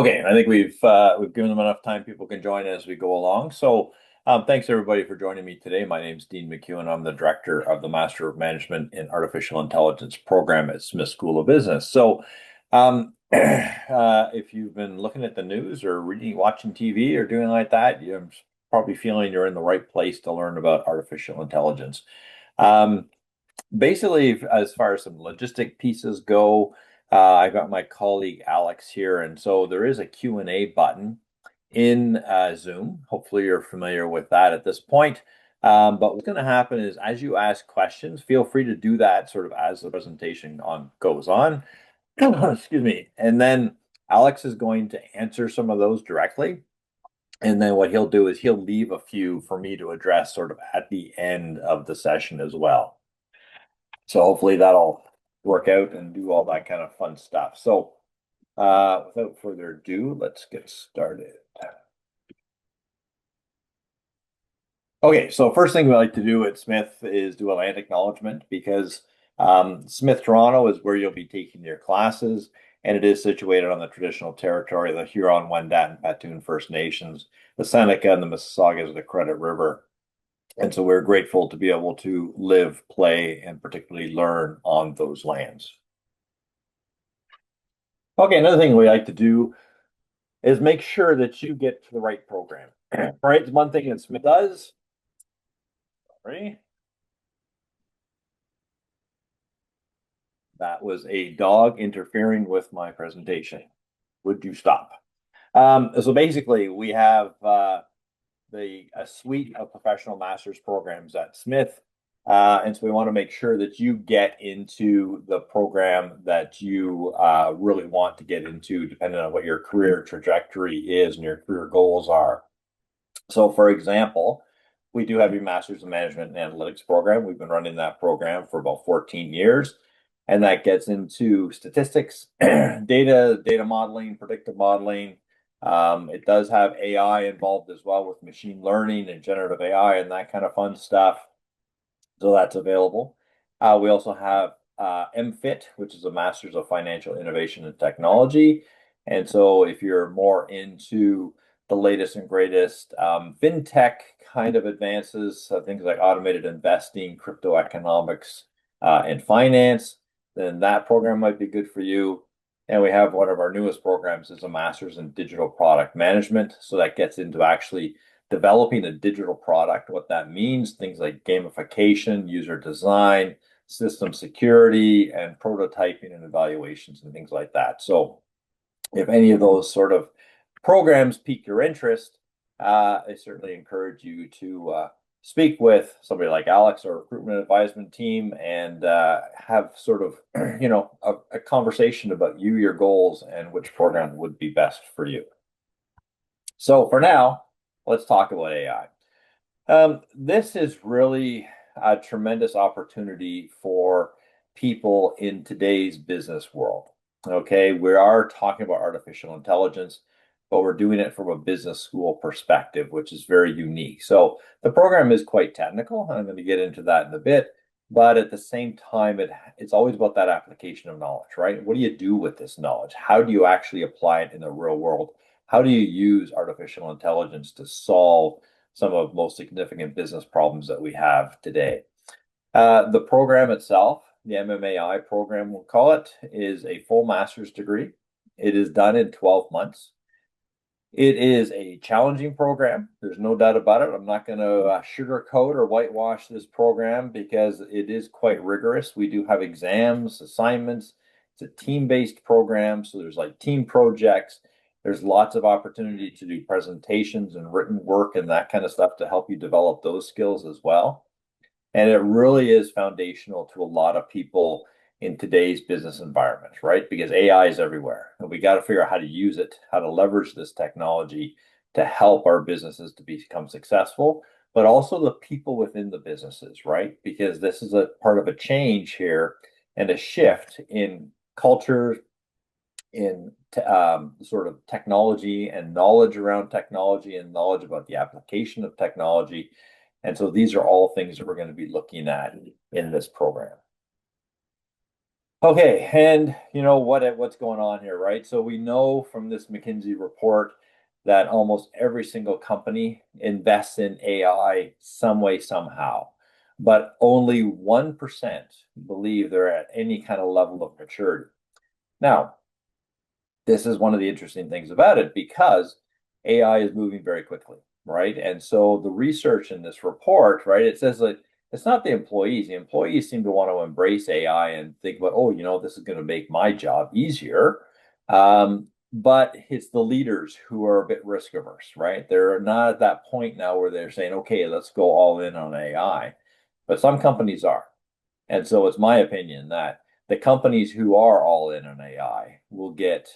Okay, I think we've given them enough time. People can join as we go along. So, thanks everybody for joining me today. My name's Dean McEwen. I'm the director of the Master of Management in Artificial Intelligence program at Smith School of Business. So, if you've been looking at the news or reading, watching TV or doing like that, you're probably feeling you're in the right place to learn about artificial intelligence. Um, Basically, as far as some logistic pieces go, I got my colleague Alex here, and so there is a Q&A button in Zoom. Hopefully, you're familiar with that at this point. But what's going to happen is, as you ask questions, feel free to do that sort of as the presentation goes on. Excuse me. And then Alex is going to answer some of those directly. And then what he'll do is he'll leave a few for me to address sort of at the end of the session as well. So hopefully that'll work out and do all that kind of fun stuff. So without further ado, let's get started. Okay, so first thing we like to do at Smith is do a land acknowledgement because Smith Toronto is where you'll be taking your classes, and it is situated on the traditional territory of the Huron, Wendat, and Patoon First Nations, the Seneca and the Mississaugas of the Credit River. And so we're grateful to be able to live, play, and particularly learn on those lands. Okay, another thing we like to do is make sure that you get to the right program. Right? It's one thing that Smith does. Sorry. That was a dog interfering with my presentation. Would you stop? So basically, we have a suite of professional master's programs at Smith. And so we want to make sure that you get into the program that you really want to get into, depending on what your career trajectory is and your career goals are. So, for example, we do have your Master's in Management and Analytics program. We've been running that program for about 14 years. And that gets into statistics, data modeling, predictive modeling. It does have AI involved as well with machine learning and generative AI and that kind of fun stuff. So that's available. We also have MFIT, which is a Master's of Financial Innovation and Technology. And so if you're more into the latest and greatest fintech kind of advances, things like automated investing, crypto economics, and finance, then that program might be good for you. And we have one of our newest programs is a Master's in Digital Product Management. So that gets into actually developing a digital product, what that means, things like gamification, user design, system security, and prototyping and evaluations and things like that. So if any of those sort of programs pique your interest, I certainly encourage you to speak with somebody like Alex or recruitment advisement team and have sort of a conversation about you, your goals, and which program would be best for you. So for now, let's talk about AI. This is really a tremendous opportunity for people in today's business world. Okay, we are talking about artificial intelligence, but we're doing it from a business school perspective, which is very unique. So the program is quite technical. I'm going to get into that in a bit, but at the same time, it's always about that application of knowledge, right? What do you do with this knowledge? How do you actually apply it in the real world? How do you use artificial intelligence to solve some of the most significant business problems that we have today? The program itself, the MMAI program, we'll call it, is a full master's degree. It is done in 12 months. It is a challenging program. There's no doubt about it. I'm not going to sugarcoat or whitewash this program because it is quite rigorous. We do have exams, assignments. It's a team-based program, so there's like team projects. There's lots of opportunity to do presentations and written work and that kind of stuff to help you develop those skills as well. And it really is foundational to a lot of people in today's business environment, right? Because AI is everywhere, and we got to figure out how to use it, how to leverage this technology to help our businesses to become successful, but also the people within the businesses, right? Because this is a part of a change here and a shift in culture, in sort of technology and knowledge around technology and knowledge about the application of technology. And so these are all things that we're going to be looking at in this program. Okay, and what's going on here, right? So we know from this McKinsey report that almost every single company invests in AI some way, somehow, but only 1% believe they're at any kind of level of maturity. Now, this is one of the interesting things about it because AI is moving very quickly, right? And so the research in this report, right, it says that it's not the employees. The employees seem to want to embrace AI and think about, oh, this is going to make my job easier. But it's the leaders who are a bit risk averse, right? They're not at that point now where they're saying, okay, let's go all in on AI. But some companies are. And so it's my opinion that the companies who are all in on AI will get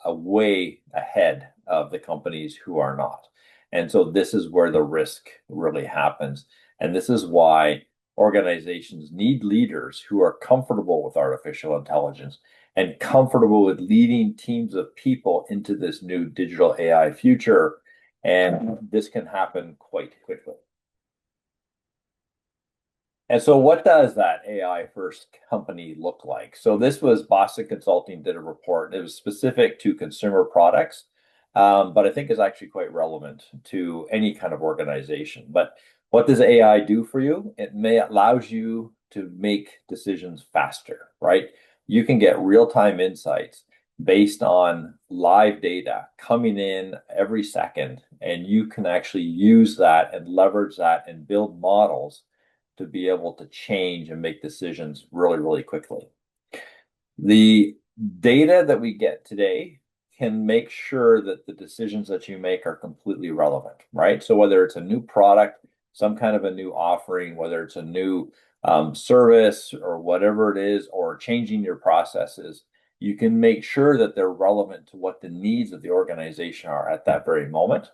a way ahead of the companies who are not. And so this is where the risk really happens. And this is why organizations need leaders who are comfortable with artificial intelligence and comfortable with leading teams of people into this new digital AI future. And this can happen quite quickly. And so what does that AI first company look like? So this was Boston Consulting did a report. It was specific to consumer products, but I think is actually quite relevant to any kind of organization. But what does AI do for you? It may allows you to make decisions faster, right? You can get real-time insights based on live data coming in every second, and you can actually use that and leverage that and build models to be able to change and make decisions really, really quickly. The data that we get today can make sure that the decisions that you make are completely relevant, right? So whether it's a new product, some kind of a new offering, whether it's a new service or whatever it is, or changing your processes, you can make sure that they're relevant to what the needs of the organization are at that very moment.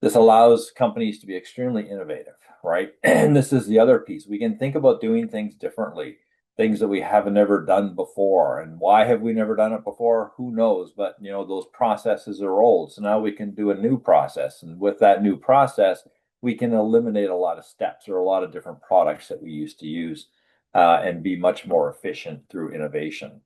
This allows companies to be extremely innovative, right? And this is the other piece. We can think about doing things differently, things that we haven't ever done before. And why have we never done it before? Who knows? But those processes are old. So now we can do a new process. And with that new process, we can eliminate a lot of steps or a lot of different products that we used to use and be much more efficient through innovation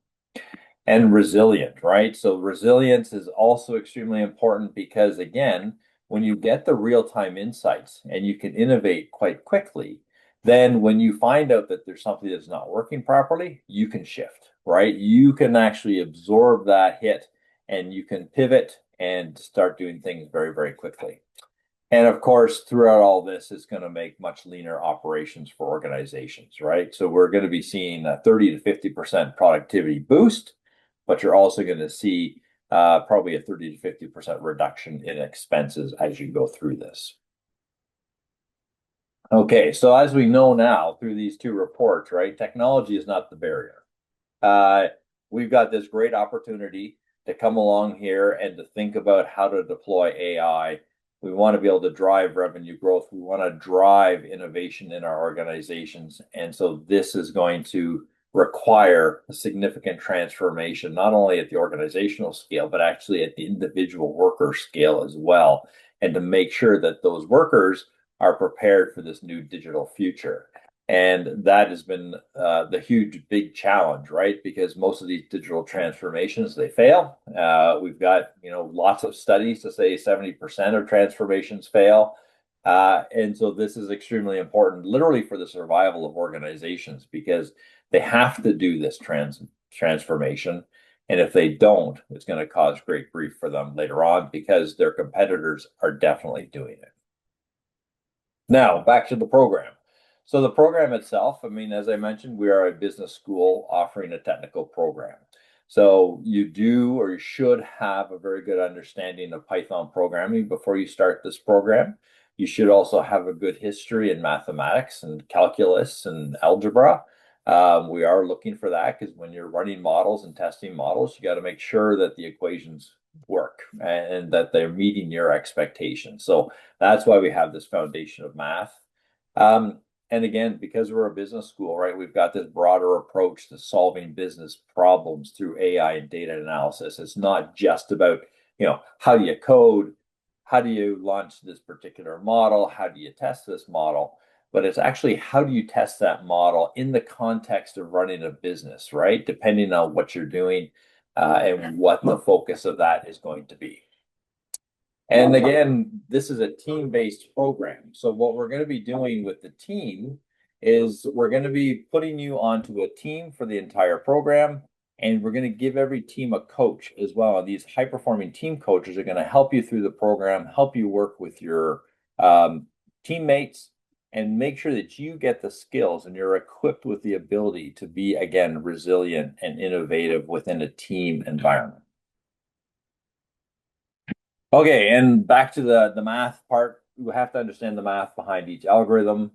and resilient, right? So resilience is also extremely important because again, when you get the real-time insights and you can innovate quite quickly, then when you find out that there's something that's not working properly, you can shift, right? You can actually absorb that hit and you can pivot and start doing things very, very quickly. And of course, throughout all this, it's going to make much leaner operations for organizations, right? So we're going to be seeing a 30 to 50% productivity boost, but you're also going to see probably a 30 to 50% reduction in expenses as you go through this. Okay, so as we know now through these two reports, right, technology is not the barrier. Uh, we've got this great opportunity to come along here and to think about how to deploy AI. We want to be able to drive revenue growth. We want to drive innovation in our organizations. And so this is going to require a significant transformation, not only at the organizational scale, but actually at the individual worker scale as well. And to make sure that those workers are prepared for this new digital future. And that has been the huge, big challenge, right? Because most of these digital transformations, they fail. We've got, lots of studies to say 70% of transformations fail. And so this is extremely important, literally for the survival of organizations, because they have to do this transformation. And if they don't, it's going to cause great grief for them later on because their competitors are definitely doing it. Now, back to the program. So the program itself, I mean, as I mentioned, we are a business school offering a technical program. So you do or you should have a very good understanding of Python programming before you start this program. You should also have a good history in mathematics and calculus and algebra. We are looking for that because when you're running models and testing models, you got to make sure that the equations work and that they're meeting your expectations. So that's why we have this foundation of math. And again, because we're a business school, right, we've got this broader approach to solving business problems through AI and data analysis. It's not just about, how do you code? How do you launch this particular model? How do you test this model? but it's actually how do you test that model in the context of running a business, right? Depending on what you're doing and what the focus of that is going to be. And again, this is a team-based program. So what we're going to be doing with the team is we're going to be putting you onto a team for the entire program, and we're going to give every team a coach as well. And these high-performing team coaches are going to help you through the program, help you work with your teammates, and make sure that you get the skills and you're equipped with the ability to be, again, resilient and innovative within a team environment. Okay, and back to the math part, we have to understand the math behind each algorithm.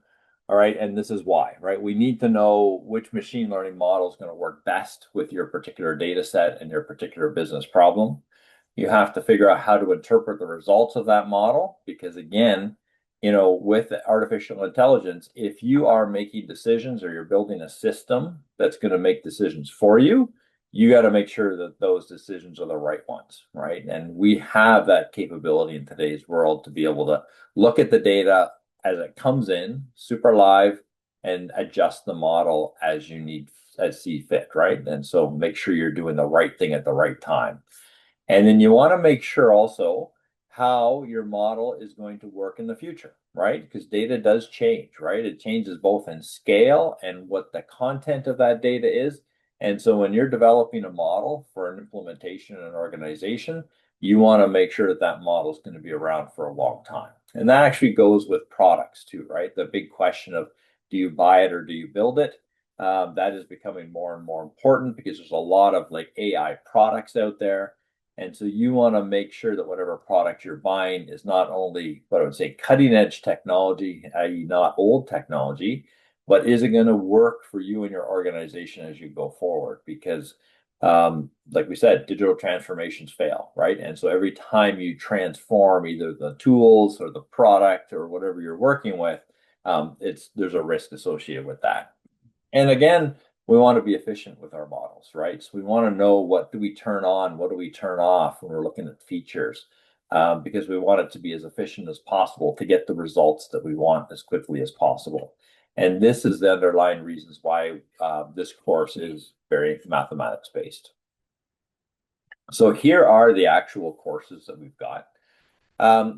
All right, and this is why, right? We need to know which machine learning model is going to work best with your particular data set and your particular business problem. You have to figure out how to interpret the results of that model because again, with artificial intelligence, if you are making decisions or you're building a system that's going to make decisions for you, you got to make sure that those decisions are the right ones, right? And we have that capability in today's world to be able to look at the data as it comes in, super live, and adjust the model as you need, as see fit, right? And so make sure you're doing the right thing at the right time. And then you want to make sure also how your model is going to work in the future, right? Because data does change, right? It changes both in scale and what the content of that data is. And so when you're developing a model for an implementation in an organization, you want to make sure that that model is going to be around for a long time. And that actually goes with products too, right? The big question of do you buy it or do you build it? That is becoming more and more important because there's a lot of like AI products out there. And so you want to make sure that whatever product you're buying is not only what I would say cutting edge technology, i.e., not old technology, but is it going to work for you and your organization as you go forward? Because, like we said, digital transformations fail, right? And so every time you transform either the tools or the product or whatever you're working with, there's a risk associated with that. And again, we want to be efficient with our models, right? So we want to know what do we turn on, what do we turn off when we're looking at features, because we want it to be as efficient as possible to get the results that we want as quickly as possible. And this is the underlying reasons why this course is very mathematics based. So here are the actual courses that we've got.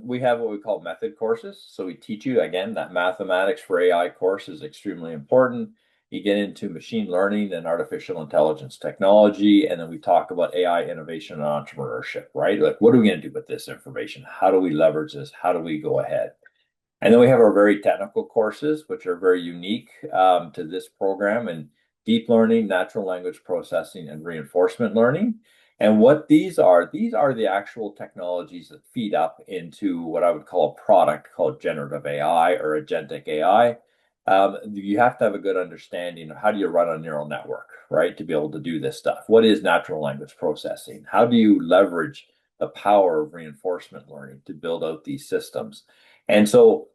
We have what we call method courses. So we teach you, again, that mathematics for AI course is extremely important. You get into machine learning and artificial intelligence technology, and then we talk about AI innovation and entrepreneurship, right? Like, what are we going to do with this information? How do we leverage this? How do we go ahead? And then we have our very technical courses, which are very unique to this program and deep learning, natural language processing, and reinforcement learning. And what these are the actual technologies that feed up into what I would call a product called generative AI or agentic AI. You have to have a good understanding of how do you run a neural network, right, to be able to do this stuff. What is natural language processing? How do you leverage the power of reinforcement learning to build out these systems? And so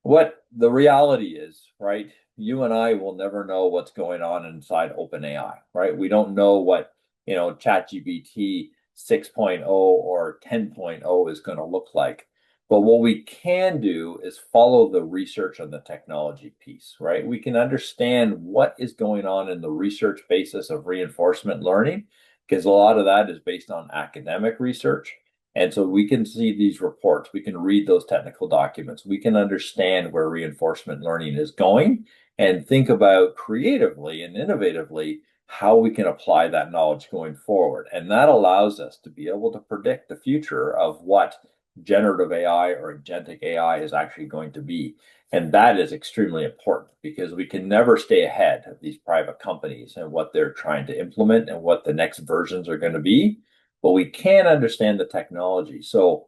what the reality is, right? You and I will never know what's going on inside OpenAI, right? We don't know what, ChatGPT 6.0 or 10.0 is going to look like. But what we can do is follow the research on the technology piece, right? We can understand what is going on in the research basis of reinforcement learning, because a lot of that is based on academic research. And so we can see these reports, we can read those technical documents, we can understand where reinforcement learning is going and think about creatively and innovatively how we can apply that knowledge going forward. And that allows us to be able to predict the future of what generative AI or agentic AI is actually going to be. And that is extremely important because we can never stay ahead of these private companies and what they're trying to implement and what the next versions are going to be. But we can understand the technology. So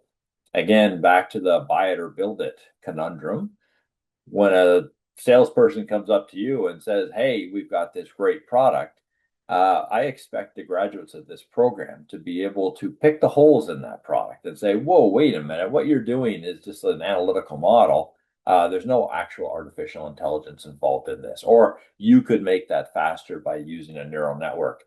again, back to the buy it or build it conundrum. When a salesperson comes up to you and says, "Hey, we've got this great product," I expect the graduates of this program to be able to pick the holes in that product and say, "Whoa, wait a minute, what you're doing is just an analytical model. There's no actual artificial intelligence involved in this, or you could make that faster by using a neural network."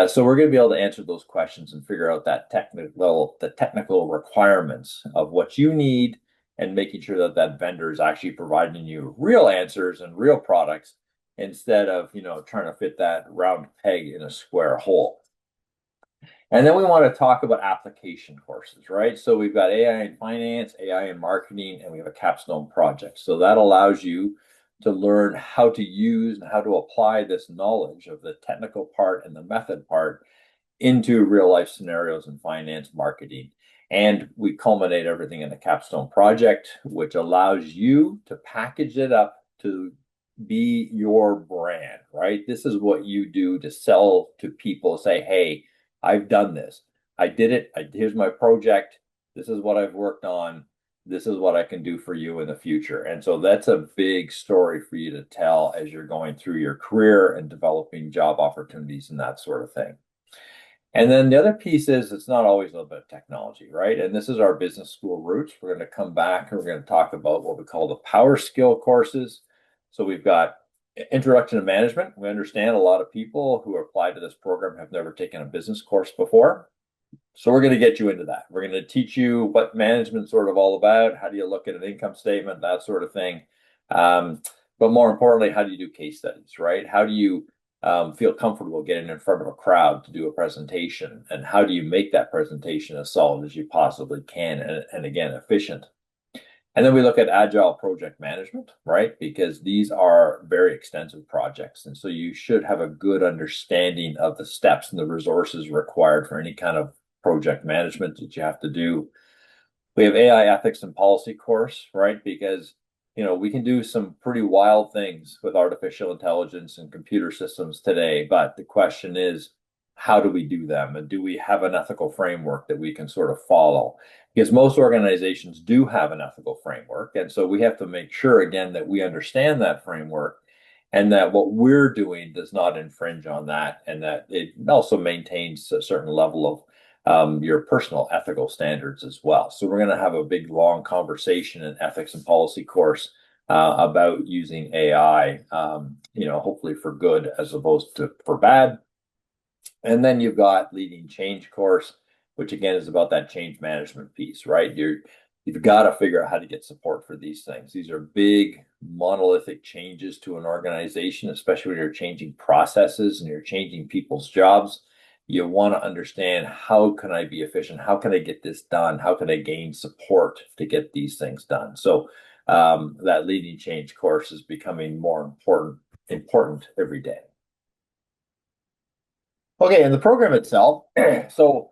So we're going to be able to answer those questions and figure out the technical requirements of what you need and making sure that that vendor is actually providing you real answers and real products instead of, trying to fit that round peg in a square hole. And then we want to talk about application courses, right? So we've got AI in finance, AI in marketing, and we have a capstone project. So that allows you to learn how to use and how to apply this knowledge of the technical part and the method part into real life scenarios in finance, marketing. And we culminate everything in the capstone project, which allows you to package it up to be your brand, right? This is what you do to sell to people, say, hey, I've done this. I did it. Here's my project. This is what I've worked on. This is what I can do for you in the future. And so that's a big story for you to tell as you're going through your career and developing job opportunities and that sort of thing. And then the other piece is it's not always a little bit of technology, right? And this is our business school roots. We're going to come back and we're going to talk about what we call the power skill courses. So we've got introduction to management. We understand a lot of people who apply to this program have never taken a business course before. So we're going to get you into that. We're going to teach you what management's sort of all about. How do you look at an income statement, that sort of thing. But more importantly, how do you do case studies, right? How do you feel comfortable getting in front of a crowd to do a presentation? And how do you make that presentation as solid as you possibly can and again, efficient? And then we look at agile project management, right? Because these are very extensive projects. And so you should have a good understanding of the steps and the resources required for any kind of project management that you have to do. We have AI ethics and policy course, right? Because we can do some pretty wild things with artificial intelligence and computer systems today, but the question is, how do we do them? And do we have an ethical framework that we can sort of follow? Because most organizations do have an ethical framework. And so we have to make sure, again, that we understand that framework and that what we're doing does not infringe on that, and that it also maintains a certain level of your personal ethical standards as well. So we're going to have a big, long conversation in ethics and policy course about using AI, hopefully for good as opposed to for bad. And then you've got leading change course, which again is about that change management piece, right? You've got to figure out how to get support for these things. These are big monolithic changes to an organization, especially when you're changing processes and you're changing people's jobs. You want to understand, how can I be efficient? How can I get this done? How can I gain support to get these things done? So that leading change course is becoming more important every day. Okay, and the program itself. So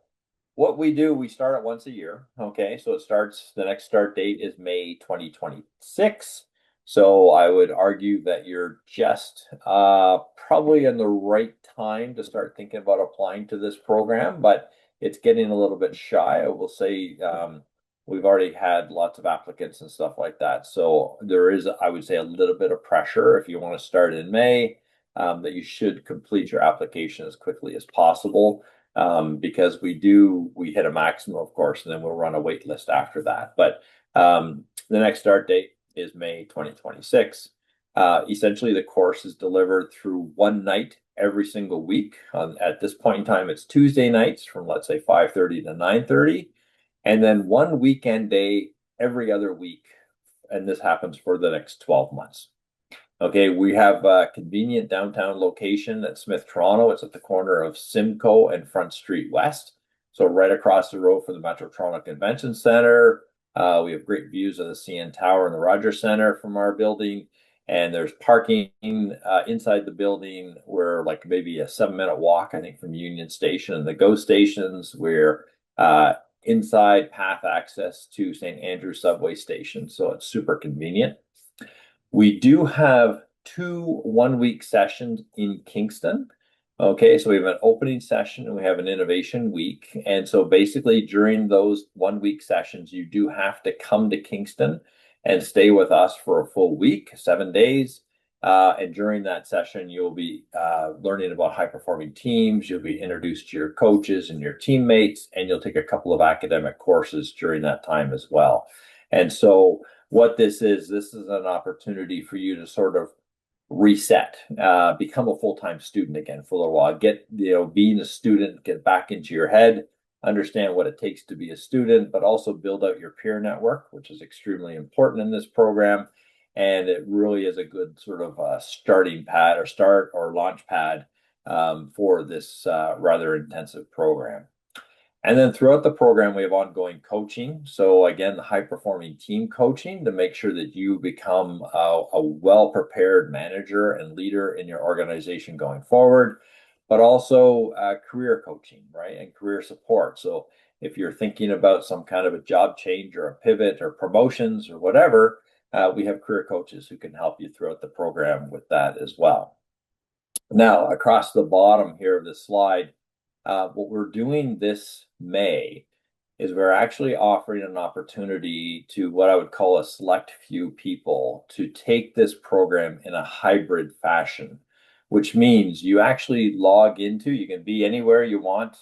what we do, we start it once a year. Okay, so the next start date is May 2026. So I would argue that you're just probably in the right time to start thinking about applying to this program, but it's getting a little bit shy. I will say we've already had lots of applicants and stuff like that. So there is, I would say, a little bit of pressure if you want to start in May, that you should complete your application as quickly as possible. Because we hit a maximum, of course, and then we'll run a wait list after that. But the next start date is May 2026. Essentially, the course is delivered through one night every single week. At this point in time, it's Tuesday nights from, let's say, 5:30 to 9:30, and then one weekend day every other week. And this happens for the next 12 months. Okay, we have a convenient downtown location at Smith, Toronto. It's at the corner of Simcoe and Front Street West. So right across the road from the Metro Toronto Convention Center. We have great views of the CN Tower and the Rogers Center from our building. And there's parking inside the building. We're like maybe a 7-minute walk, I think, from Union Station and the GO stations. We're inside path access to St. Andrew subway station. So it's super convenient. We do have 2 one-week sessions in Kingston. Okay, so we have an opening session and we have an innovation week. And so basically during those 1-week sessions, you do have to come to Kingston and stay with us for a full week, 7 days. And during that session, you'll be learning about high-performing teams. You'll be introduced to your coaches and your teammates, and you'll take a couple of academic courses during that time as well. And so what this is an opportunity for you to sort of reset, become a full-time student again for a little while, get, being a student, get back into your head, understand what it takes to be a student, but also build out your peer network, which is extremely important in this program. And it really is a good sort of starting pad or start or launch pad for this rather intensive program. And then throughout the program, we have ongoing coaching. So again, the high performing team coaching to make sure that you become a well-prepared manager and leader in your organization going forward, but also career coaching, right? And career support. So if you're thinking about some kind of a job change or a pivot or promotions or whatever, we have career coaches who can help you throughout the program with that as well. Now, across the bottom here of this slide, what we're doing this May is we're actually offering an opportunity to what I would call a select few people to take this program in a hybrid fashion, which means you actually log into, you can be anywhere you want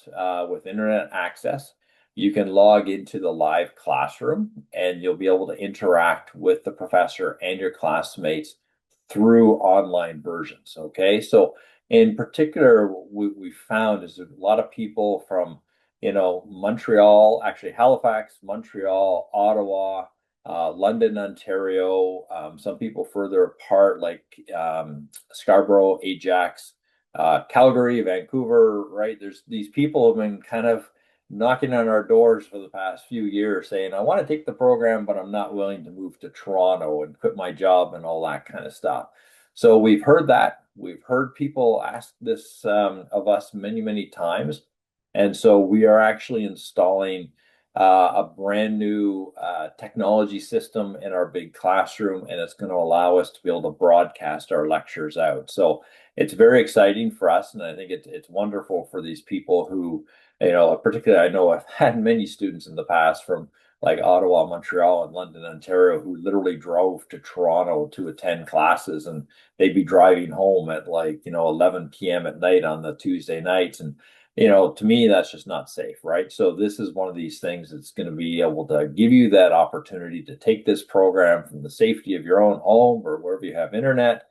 with internet access. You can log into the live classroom and you'll be able to interact with the professor and your classmates through online versions. Okay, so in particular, what we found is a lot of people from, Montreal, actually Halifax, Montreal, Ottawa, London, Ontario, some people further apart like Scarborough, Ajax, Calgary, Vancouver, right? There's these people have been kind of knocking on our doors for the past few years saying, I want to take the program, but I'm not willing to move to Toronto and quit my job and all that kind of stuff. So we've heard that. We've heard people ask this of us many, many times. And so we are actually installing a brand new technology system in our big classroom, and it's going to allow us to be able to broadcast our lectures out. So it's very exciting for us, and I think it's wonderful for these people who, particularly I know I've had many students in the past from like Ottawa, Montreal, and London, Ontario, who literally drove to Toronto to attend classes, and they'd be driving home at 11 p.m. at night on the Tuesday nights. And, to me, that's just not safe, right? So this is one of these things that's going to be able to give you that opportunity to take this program from the safety of your own home or wherever you have internet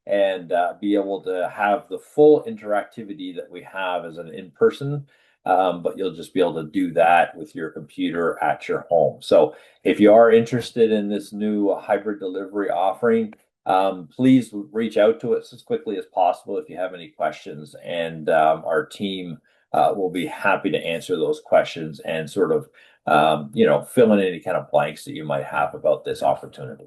and be able to have the full interactivity that we have as an in-person, but you'll just be able to do that with your computer at your home. So if you are interested in this new hybrid delivery offering, please reach out to us as quickly as possible if you have any questions, and our team will be happy to answer those questions and sort of fill in any kind of blanks that you might have about this opportunity.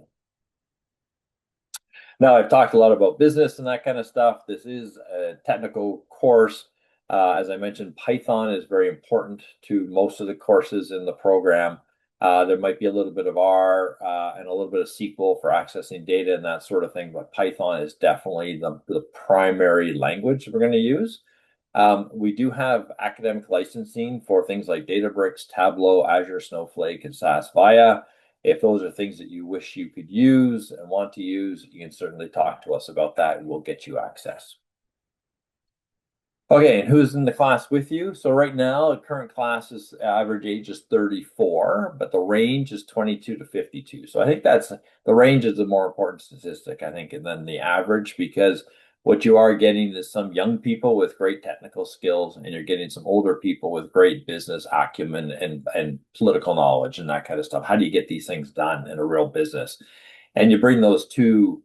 Now, I've talked a lot about business and that kind of stuff. This is a technical course. As I mentioned, Python is very important to most of the courses in the program. There might be a little bit of R and a little bit of SQL for accessing data and that sort of thing, but Python is definitely the primary language we're going to use. We do have academic licensing for things like Databricks, Tableau, Azure, Snowflake, and SAS Viya. If those are things that you wish you could use and want to use, you can certainly talk to us about that and we'll get you access. Okay, and who's in the class with you? So right now, the current class is average age is 34, but the range is 22 to 52. So I think the range is the more important statistic, I think, than the average, because what you are getting is some young people with great technical skills, and you're getting some older people with great business acumen and political knowledge and that kind of stuff. How do you get these things done in a real business? And you bring those two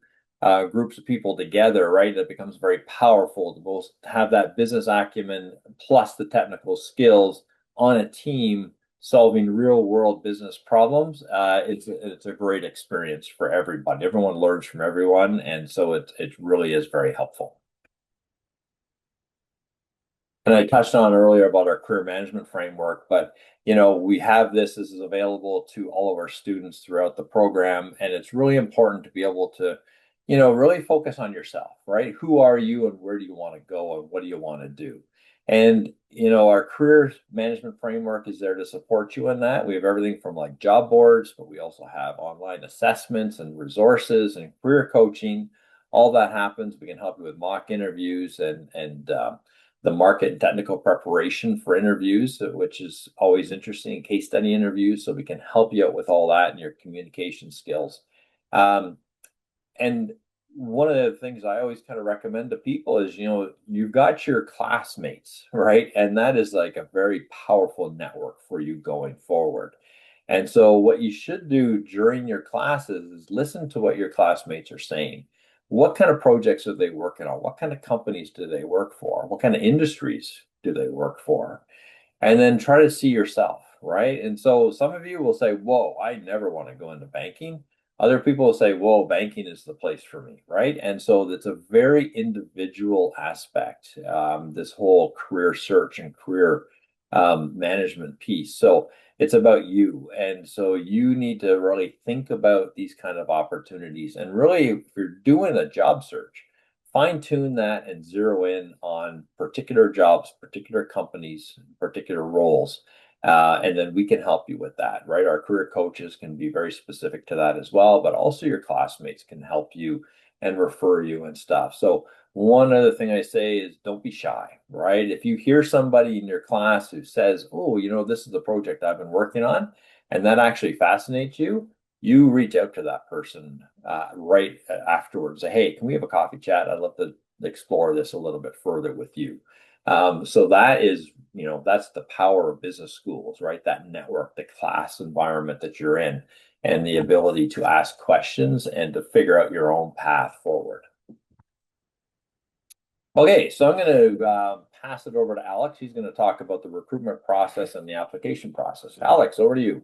groups of people together, right? It becomes very powerful to both have that business acumen plus the technical skills on a team solving real world business problems. It's a great experience for everybody. Everyone learns from everyone, and so it really is very helpful. And I touched on earlier about our career management framework, but we have this is available to all of our students throughout the program, and it's really important to be able to really focus on yourself, right? Who are you and where do you want to go and what do you want to do? And, our career management framework is there to support you in that. We have everything from like job boards, but we also have online assessments and resources and career coaching. All that happens. We can help you with mock interviews and the market and technical preparation for interviews, which is always interesting, case study interviews. So we can help you out with all that and your communication skills. And one of the things I always kind of recommend to people is, you've got your classmates, right? And that is like a very powerful network for you going forward. And so what you should do during your classes is listen to what your classmates are saying. What kind of projects are they working on? What kind of companies do they work for? What kind of industries do they work for? And then try to see yourself, right? And so some of you will say, whoa, I never want to go into banking. Other people will say, whoa, banking is the place for me, right? And so it's a very individual aspect, this whole career search and career management piece. So it's about you. And so you need to really think about these kind of opportunities. And really, if you're doing a job search, fine tune that and zero in on particular jobs, particular companies, particular roles. And then we can help you with that, right? Our career coaches can be very specific to that as well, but also your classmates can help you and refer you and stuff. So one other thing I say is don't be shy, right? If you hear somebody in your class who says, oh, this is the project I've been working on, and that actually fascinates you, you reach out to that person right afterwards. Say, hey, can we have a coffee chat? I'd love to explore this a little bit further with you. So that is, that's the power of business schools, right? That network, the class environment that you're in, and the ability to ask questions and to figure out your own path forward. Okay, so I'm going to pass it over to Alex. He's going to talk about the recruitment process and the application process. Alex, over to you.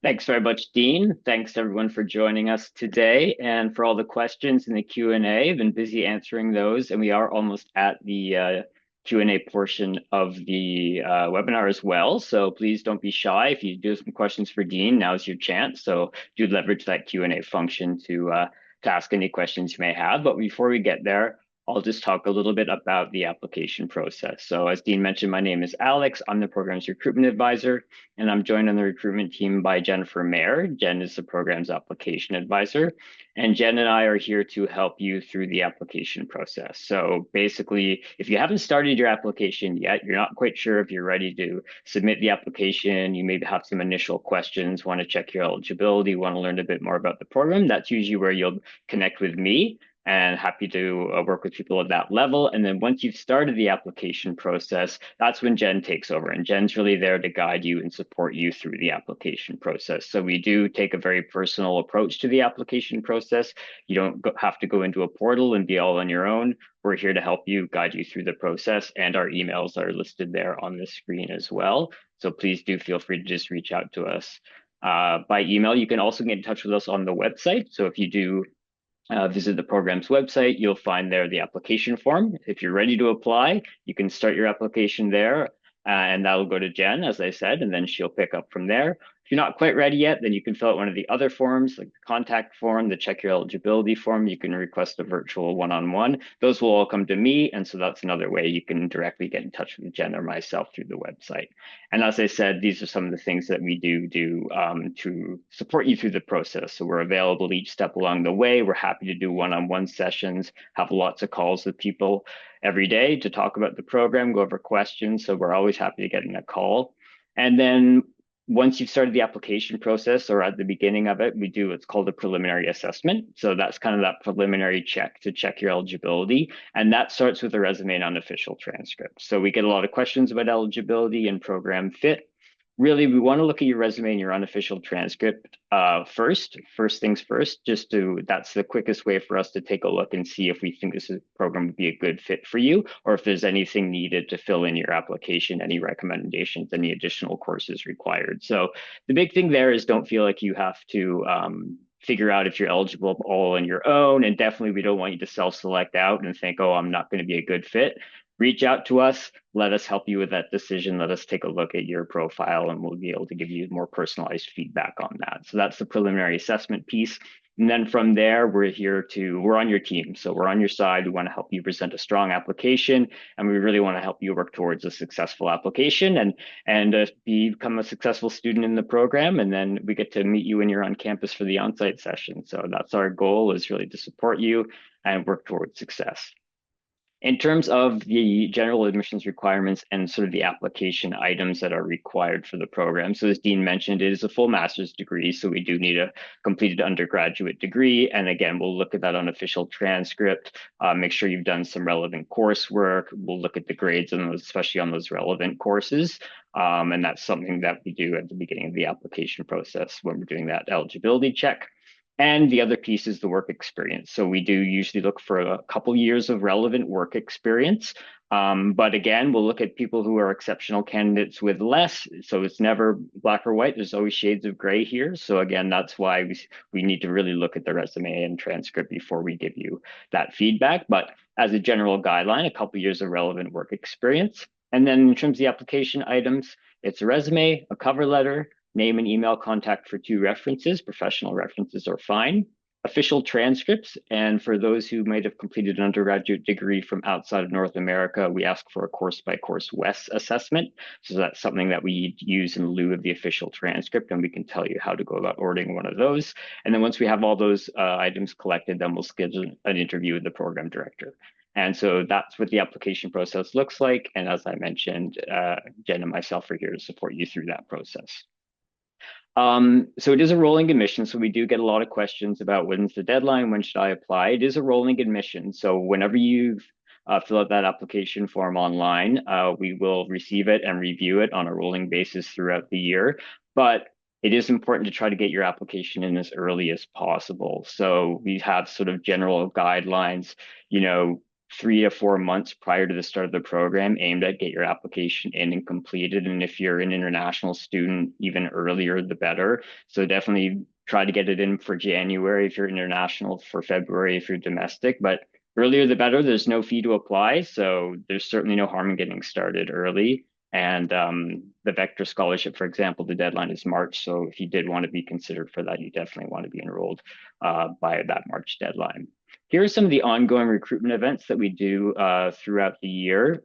Thanks very much, Dean. Thanks everyone for joining us today and for all the questions in the Q&A. I've been busy answering those, and we are almost at the Q&A portion of the webinar as well. So please don't be shy. If you do have some questions for Dean, now's your chance. So do leverage that Q&A function to ask any questions you may have. But before we get there, I'll just talk a little bit about the application process. So as Dean mentioned, my name is Alex. I'm the program's recruitment advisor, and I'm joined on the recruitment team by Jennifer Mayer. Jen is the program's application advisor, and Jen and I are here to help you through the application process. So basically, if you haven't started your application yet, you're not quite sure if you're ready to submit the application, you maybe have some initial questions, want to check your eligibility, want to learn a bit more about the program, that's usually where you'll connect with me, and happy to work with people at that level. And then once you've started the application process, that's when Jen takes over. And Jen's really there to guide you and support you through the application process. So we do take a very personal approach to the application process. You don't have to go into a portal and be all on your own. We're here to help you, guide you through the process. And our emails are listed there on the screen as well. So please do feel free to just reach out to us by email. You can also get in touch with us on the website. So if you do visit the program's website, you'll find there the application form. If you're ready to apply, you can start your application there, and that'll go to Jen, as I said, and then she'll pick up from there. If you're not quite ready yet, then you can fill out one of the other forms, like the contact form, the check your eligibility form. You can request a virtual one-on-one. Those will all come to me, and so that's another way you can directly get in touch with Jen or myself through the website. And as I said, these are some of the things that we do to support you through the process. So we're available each step along the way. We're happy to do one-on-one sessions, have lots of calls with people every day to talk about the program, go over questions. So we're always happy to get in a call. And then once you've started the application process or at the beginning of it, we do what's called a preliminary assessment. So that's kind of that preliminary check to check your eligibility. And that starts with a resume and unofficial transcript. So we get a lot of questions about eligibility and program fit. Really, we want to look at your resume and your unofficial transcript first things first, that's the quickest way for us to take a look and see if we think this program would be a good fit for you, or if there's anything needed to fill in your application, any recommendations, any additional courses required. So the big thing there is don't feel like you have to figure out if you're eligible all on your own. And definitely, we don't want you to self-select out and think, oh, I'm not going to be a good fit. Reach out to us, let us help you with that decision. Let us take a look at your profile, and we'll be able to give you more personalized feedback on that. So that's the preliminary assessment piece. And then from there, we're on your team. So we're on your side. We want to help you present a strong application, and we really want to help you work towards a successful application and become a successful student in the program. And then we get to meet you when you're on campus for the on-site session. So that's our goal, is really to support you and work towards success. In terms of the general admissions requirements and sort of the application items that are required for the program. So as Dean mentioned, it is a full master's degree. So we do need a completed undergraduate degree. And again, we'll look at that on official transcript, make sure you've done some relevant coursework. We'll look at the grades on those, especially on those relevant courses. And that's something that we do at the beginning of the application process when we're doing that eligibility check. And the other piece is the work experience. So we do usually look for a couple years of relevant work experience. But again, we'll look at people who are exceptional candidates with less. So it's never black or white. There's always shades of gray here. So again, that's why we need to really look at the resume and transcript before we give you that feedback. But as a general guideline, a couple years of relevant work experience. And then in terms of the application items, it's a resume, a cover letter, name and email contact for 2 references. Professional references are fine. Official transcripts. And for those who might have completed an undergraduate degree from outside of North America, we ask for a course by course WES assessment. So that's something that we use in lieu of the official transcript, and we can tell you how to go about ordering one of those. And then once we have all those items collected, then we'll schedule an interview with the program director. And so that's what the application process looks like. And as I mentioned, Jen and myself are here to support you through that process. So it is a rolling admission. So we do get a lot of questions about when's the deadline, when should I apply? It is a rolling admission. So whenever you fill out that application form online, we will receive it and review it on a rolling basis throughout the year. But it is important to try to get your application in as early as possible. So we have sort of general guidelines, 3 to 4 months prior to the start of the program aimed at get your application in and completed. And if you're an international student, even earlier, the better. So definitely try to get it in for January if you're international, for February if you're domestic, but earlier the better. There's no fee to apply. So there's certainly no harm in getting started early. And the Vector Scholarship, for example, the deadline is March. So if you did want to be considered for that, you definitely want to be enrolled by that March deadline. Here are some of the ongoing recruitment events that we do throughout the year.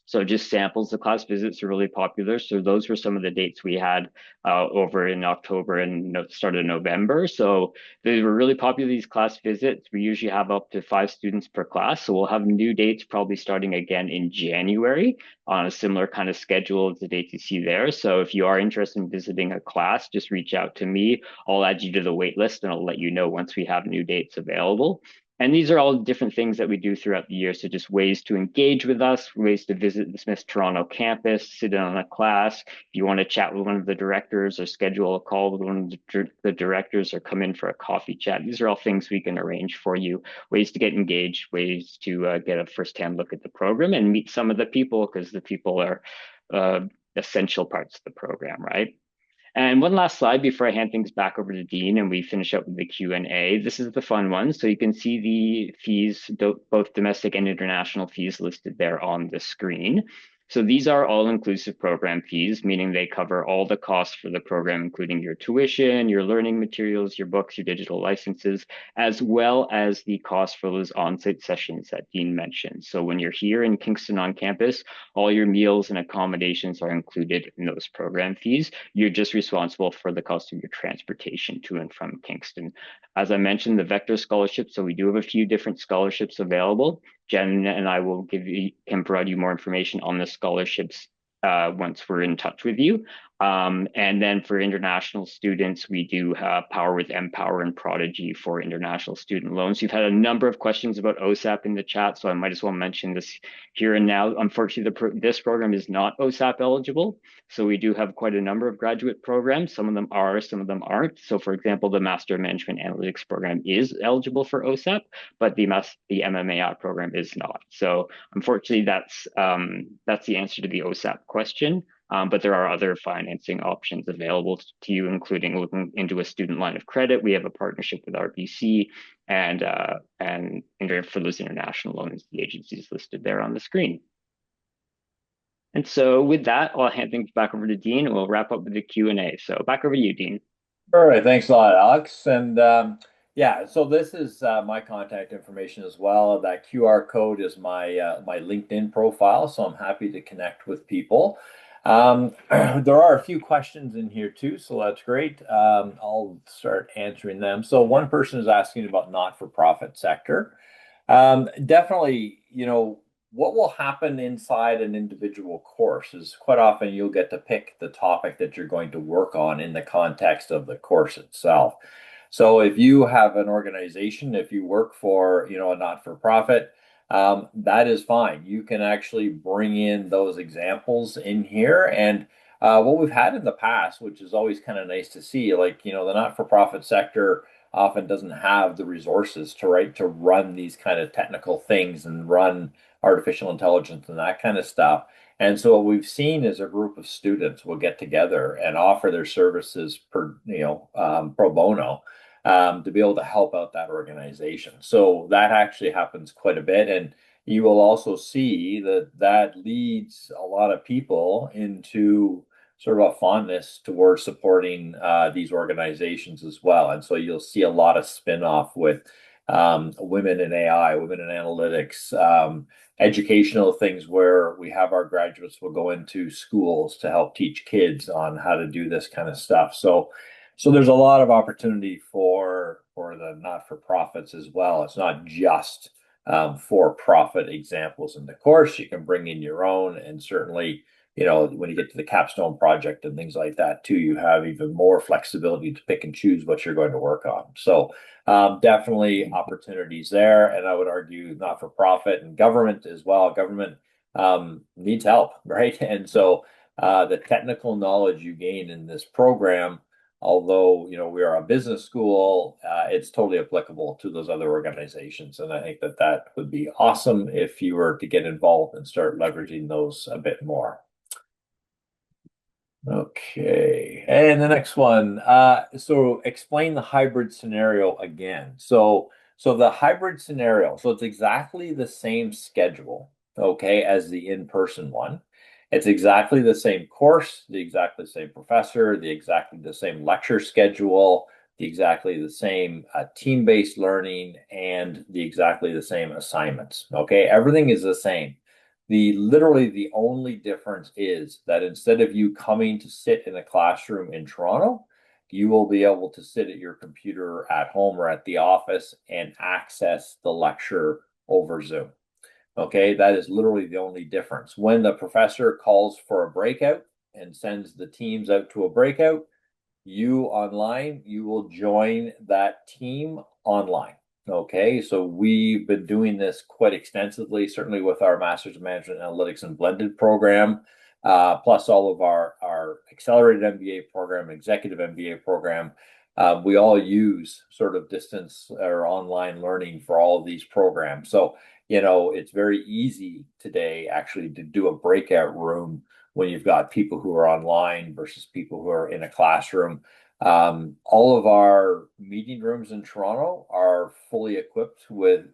So just samples. The class visits are really popular. So those were some of the dates we had over in October and start of November. So they were really popular, these class visits. We usually have up to 5 students per class. So we'll have new dates probably starting again in January on a similar kind of schedule as the dates you see there. So if you are interested in visiting a class, just reach out to me. I'll add you to the wait list and I'll let you know once we have new dates available. And these are all different things that we do throughout the year. So just ways to engage with us, ways to visit the Smith Toronto campus, sit in on a class. If you want to chat with one of the directors or schedule a call with one of the directors or come in for a coffee chat, these are all things we can arrange for you. Ways to get engaged, ways to get a firsthand look at the program and meet some of the people, because the people are essential parts of the program, right? And one last slide before I hand things back over to Dean and we finish up with the Q&A. This is the fun one. So you can see the fees, both domestic and international fees listed there on the screen. So these are all-inclusive program fees, meaning they cover all the costs for the program, including your tuition, your learning materials, your books, your digital licenses, as well as the cost for those on-site sessions that Dean mentioned. So when you're here in Kingston on campus, all your meals and accommodations are included in those program fees. You're just responsible for the cost of your transportation to and from Kingston. As I mentioned, the Vector Scholarship, so we do have a few different scholarships available. Jen and I will can provide you more information on the scholarships once we're in touch with you. And then for international students, we do have Power with Empower and Prodigy for international student loans. You've had a number of questions about OSAP in the chat, so I might as well mention this here and now. Unfortunately, this program is not OSAP eligible. So we do have quite a number of graduate programs. Some of them are, some of them aren't. So for example, the Master of Management Analytics program is eligible for OSAP, but the MMAI program is not. So unfortunately, that's the answer to the OSAP question. But there are other financing options available to you, including looking into a student line of credit. We have a partnership with RBC, and for those international loans, the agencies listed there on the screen. And so with that, I'll hand things back over to Dean, and we'll wrap up with the Q&A. So back over to you, Dean. All right, thanks a lot, Alex. And yeah, so this is my contact information as well. That QR code is my LinkedIn profile, so I'm happy to connect with people. There are a few questions in here too, so that's great. I'll start answering them. So one person is asking about not-for-profit sector. Definitely, what will happen inside an individual course is quite often you'll get to pick the topic that you're going to work on in the context of the course itself. So if you have an organization, if you work for, a not-for-profit, that is fine. You can actually bring in those examples in here. And what we've had in the past, which is always kind of nice to see, like, the not-for-profit sector often doesn't have the resources to run these kind of technical things and run artificial intelligence and that kind of stuff. And so what we've seen is a group of students will get together and offer their services pro bono, to be able to help out that organization. So that actually happens quite a bit. And you will also see that that leads a lot of people into sort of a fondness towards supporting these organizations as well. And so you'll see a lot of spin-off with women in AI, women in analytics, educational things where we have our graduates will go into schools to help teach kids on how to do this kind of stuff. So there's a lot of opportunity for the not-for-profits as well. It's not just for-profit examples in the course. You can bring in your own, and certainly, when you get to the capstone project and things like that too, you have even more flexibility to pick and choose what you're going to work on. So definitely opportunities there. And I would argue not for profit and government as well. Government needs help, right? And so the technical knowledge you gain in this program, although we are a business school, it's totally applicable to those other organizations. And I think that that would be awesome if you were to get involved and start leveraging those a bit more. Okay, and the next one. So explain the hybrid scenario again. So the hybrid scenario, so it's exactly the same schedule, okay, as the in-person one. It's exactly the same course, the exactly same professor, the exactly the same lecture schedule, the exactly the same team-based learning, and the exactly the same assignments. Okay, everything is the same. Literally the only difference is that instead of you coming to sit in a classroom in Toronto, you will be able to sit at your computer at home or at the office and access the lecture over Zoom. Okay, that is literally the only difference. When the professor calls for a breakout and sends the teams out to a breakout, you online, you will join that team online. Okay, so we've been doing this quite extensively, certainly with our Masters of Management Analytics and Blended program, plus all of our accelerated MBA program, executive MBA program. We all use sort of distance or online learning for all of these programs. So, it's very easy today actually to do a breakout room when you've got people who are online versus people who are in a classroom. All of our meeting rooms in Toronto are fully equipped with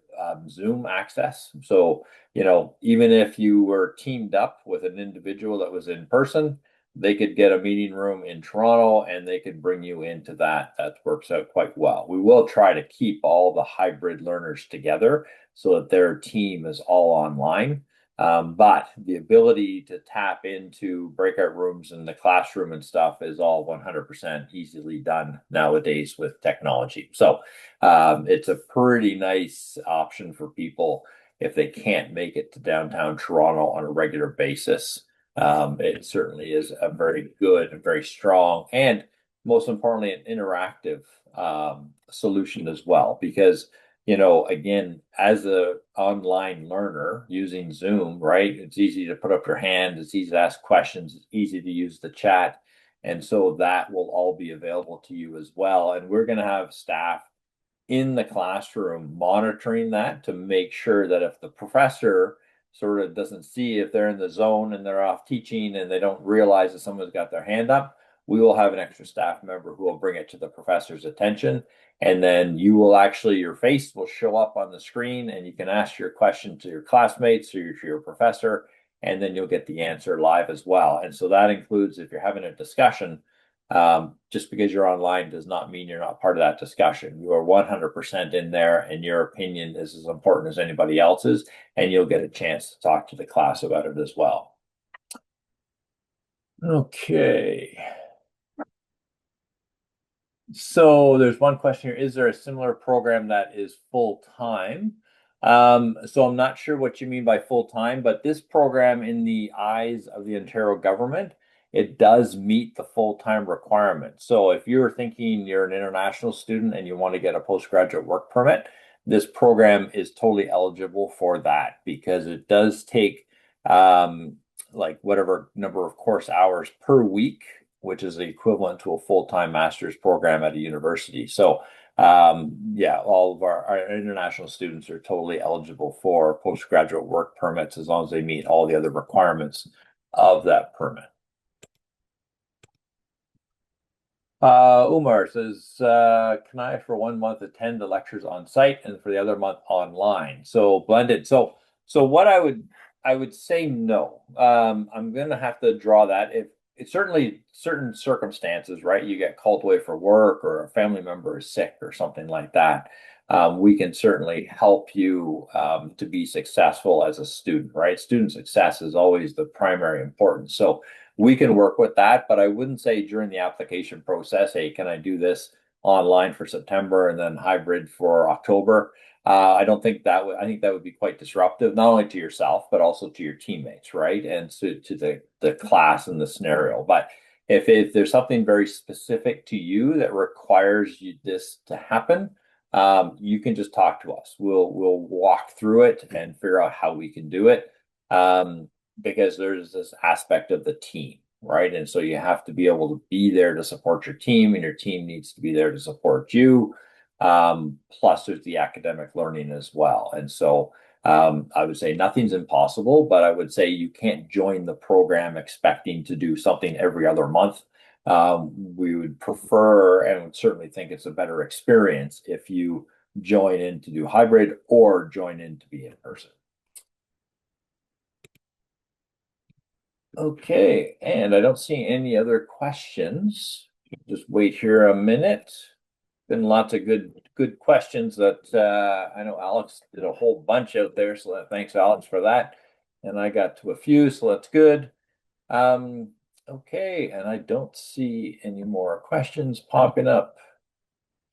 Zoom access. So, even if you were teamed up with an individual that was in person, they could get a meeting room in Toronto and they could bring you into that. That works out quite well. We will try to keep all the hybrid learners together so that their team is all online. But the ability to tap into breakout rooms in the classroom and stuff is all 100% easily done nowadays with technology. So it's a pretty nice option for people if they can't make it to downtown Toronto on a regular basis. It certainly is a very good and very strong, and most importantly, an interactive solution as well, because again, as a online learner using Zoom, right? It's easy to put up your hand, it's easy to ask questions, it's easy to use the chat. And so that will all be available to you as well. And we're going to have staff in the classroom monitoring that to make sure that if the professor sort of doesn't see if they're in the zone and they're off teaching and they don't realize that someone's got their hand up, we will have an extra staff member who will bring it to the professor's attention. And then your face will show up on the screen and you can ask your question to your classmates or to your professor, and then you'll get the answer live as well. And so that includes if you're having a discussion, just because you're online does not mean you're not part of that discussion. You are 100% in there, and your opinion is as important as anybody else's, and you'll get a chance to talk to the class about it as well. Okay. So there's one question here. Is there a similar program that is full time? So I'm not sure what you mean by full-time, but this program, in the eyes of the Ontario government, it does meet the full-time requirement. So if you're thinking you're an international student and you want to get a postgraduate work permit, this program is totally eligible for that because it does take like whatever number of course hours per week, which is the equivalent to a full-time master's program at a university. So yeah, all of our international students are totally eligible for postgraduate work permits as long as they meet all the other requirements of that permit. Umar says, can I for 1 month attend the lectures on site and for the other month online? So blended. So what I would say no. I'm gonna have to draw that. If it's certainly certain circumstances, right? You get called away for work or a family member is sick or something like that. We can certainly help you to be successful as a student, right? Student success is always the primary importance. So we can work with that, but I wouldn't say during the application process, hey, can I do this online for September and then hybrid for October? I don't think that would, I think that would be quite disruptive, not only to yourself, but also to your teammates, right? And to the class and the scenario. But if there's something very specific to you that requires you this to happen, you can just talk to us. We'll walk through it and figure out how we can do it. Because there's this aspect of the team, right? And so you have to be able to be there to support your team, and your team needs to be there to support you. Plus, there's the academic learning as well. And so I would say nothing's impossible, but I would say you can't join the program expecting to do something every other month. We would prefer and would certainly think it's a better experience if you join in to do hybrid or join in to be in person. Okay, and I don't see any other questions. Just wait here a minute. Been lots of good questions that I know Alex did a whole bunch out there, so thanks Alex for that. And I got to a few, so that's good. Um, okay, and I don't see any more questions popping up.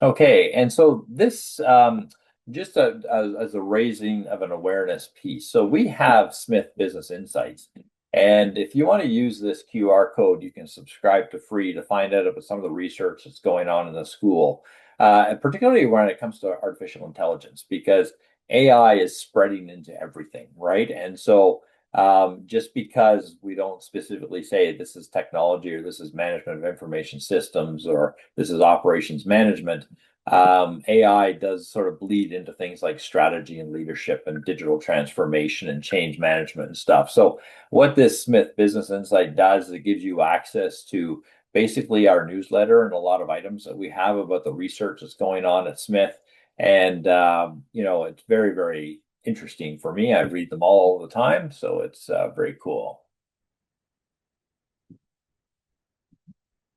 Okay, and so this just as a raising of an awareness piece. So we have Smith Business Insights, and if you want to use this QR code, you can subscribe to free to find out about some of the research that's going on in the school, and particularly when it comes to artificial intelligence, because AI is spreading into everything, right? And so just because we don't specifically say this is technology or this is management of information systems or this is operations management, AI does sort of bleed into things like strategy and leadership and digital transformation and change management and stuff. So what this Smith Business Insight does is it gives you access to basically our newsletter and a lot of items that we have about the research that's going on at Smith. And it's very, very interesting for me. I read them all the time, so it's very cool.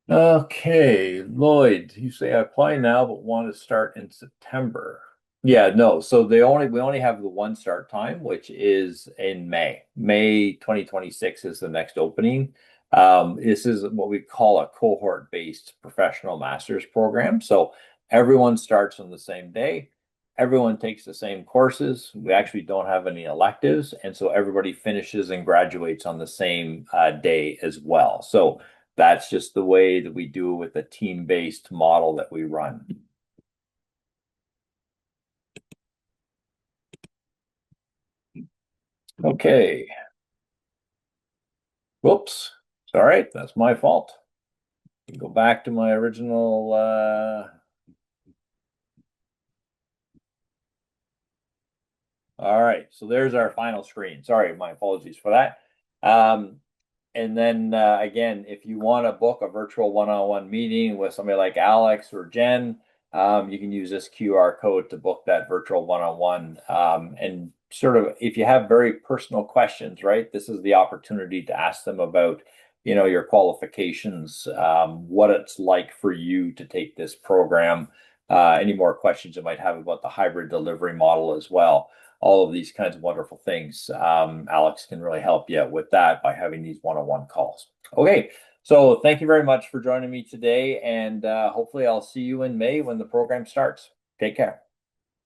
Okay, Lloyd, you say I apply now but want to start in September. Yeah, no. So we only have the one start time, which is in May. May 2026 is the next opening. This is what we call a cohort-based professional master's program. So everyone starts on the same day. Everyone takes the same courses. We actually don't have any electives, and so everybody finishes and graduates on the same day as well. So that's just the way that we do it with the team-based model that we run. Okay. Whoops. All right, that's my fault. Go back to my original all right, so there's our final screen. Sorry, my apologies for that. And then again, if you want to book a virtual one-on-one meeting with somebody like Alex or Jen, you can use this QR code to book that virtual one-on-one. And sort of, if you have very personal questions, right, this is the opportunity to ask them about, your qualifications, what it's like for you to take this program, any more questions you might have about the hybrid delivery model as well. All of these kinds of wonderful things. Alex can really help you with that by having these one-on-one calls. Okay, so thank you very much for joining me today, and hopefully I'll see you in May when the program starts. Take care.